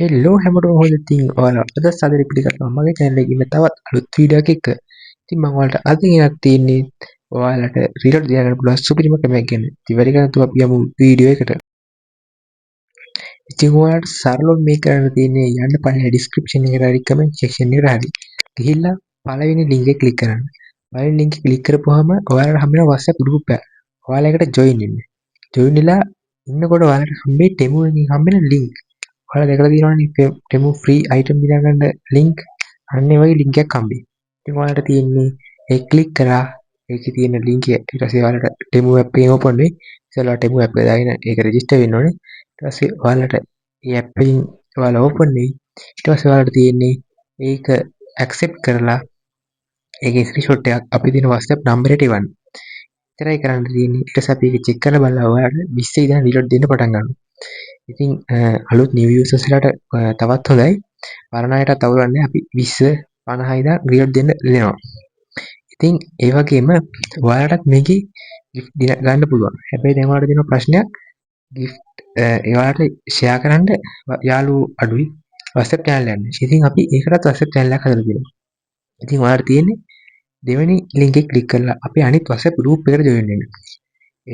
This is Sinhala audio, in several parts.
හෙල්ලෝ හැමෝටම හොඳ ඉතින් ඔයාලා අද සාදරේ පිළිගන්නවා මගේ channel එකේ ඉන්න තවත් අලුත් වීඩියෝ එකක් එක්ක. ඉතින් මම ඔයාලට අද ගෙනත් තියෙන්නේ ඔයාලට රිලෝඩ් දිහා පුළුවන් සුපිරිම ක්‍රමයක් ගැන. ඉතින් වැඩි කරන්නේ නැතුව අපි යමු වීඩියෝ එකට. ඉතින් ඔයාලට සරලව මේක කරන්න තියෙන්නේ යන්න පල්ලෙහා description එකට හරි comment section එකට හරි ගිහිල්ලා පළවෙනි link එක click කරන්න. පළවෙනි link එක click කරපුවාම ඔයාලට හම්බ වෙන WhatsApp group එක. ඔයාලා ඒකට join වෙන්න. join වෙලා ඉන්නකොට ඔයාලට හම්බෙයි demo එකකින් හම්බෙන link. ඔයාලා දැකලා තියෙනවනේ demo free item දිනා ගන්න link. අන්න ඒ වගේ link එකක් හම්බෙයි. ඉතින් ඔයාලට තියෙන්නේ ඒක click කරලා ඒකේ තියෙන link එක ඊට පස්සේ ඔයාලට demo app එක open වෙයි. ඉතින් demo app එක දාගෙන ඒක register වෙන්න ඕනේ. ඊට පස්සේ ඔයාලට මේ app එකෙන් ඔයාලා open වෙයි. ඊට පස්සේ ඔයාලට තියෙන්නේ ඒක accept කරලා ඒකේ screenshot එකක් අපි දෙන WhatsApp number එකට එවන්න. එතරයි කරන්න තියෙන්නේ. ඊට පස්සේ අපි ඒක check කරලා බලලා ඔයාලට 20 ඉඳන් reload දෙන්න පටන් ගන්නවා. ඉතින් අලුත් new users ලාට තවත් හොඳයි. පරණ අයටත් අවුලක් නැහැ. අපි 20 50 ඉඳන් reload දෙන්න දෙනවා. ඉතින් ඒ වගේම ඔයාලටත් මේකේ gift ගන්න පුළුවන්. හැබැයි දැන් ඔයාලට දෙන ප්‍රශ්නයක් gift ඔයාලට share කරන්න යාළුවෝ අඩුයි WhatsApp channel එකක්. ඉතින් අපි ඒකටත් WhatsApp channel එකක් හදලා තියෙනවා. ඉතින් ඔයාලට තියෙන්නේ දෙවෙනි link එක click කරලා අපි අනිත් WhatsApp group එකට join වෙන්න.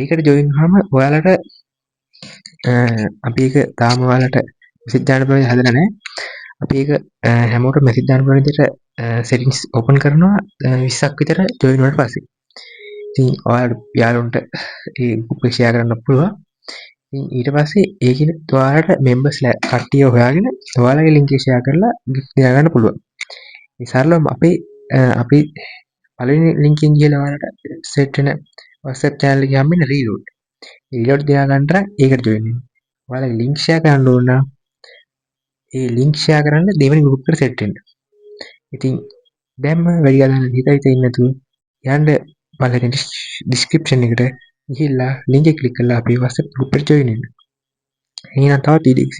ඒකට join වුනහම ඔයාලට අපි ඒක තාම ඔයාලට message දාන්න පුළුවන් හදලා නැහැ. අපි ඒක හැමෝටම message දාන්න පුළුවන් විදිහට settings open කරනවා 20ක් විතර join වුණාට පස්සේ. ඉතින් ඔයාලට යාළුවන්ට ඒ group එක share කරන්න පුළුවන්. ඉතින් ඊට පස්සේ ඒකෙන් ඔයාලට members ලා කට්ටිය හොයාගෙන ඔයාලගේ link එක share කරලා gift දිනා ගන්න පුළුවන්. මේ සරලවම අපි පළවෙනි link එකෙන් ගිහලා ඔයාලට set වෙන WhatsApp channel එකේ හම්බෙන reload. reload දිනා ගන්නට ඒකට join වෙන්න. ඔයාලගේ link share කරන්න ඕන නම් ඒ link share කරන්න දෙවෙනි group එකට set වෙන්න. ඉතින් දැන් මම වැඩි ගන්න හිතයි ඉන්නේ නැතුව යන්න බලන්න description එකට ගිහිල්ලා link එක click කරලා අපේ WhatsApp group එකට join වෙන්න. එහෙනම් තවත් වීඩියෝ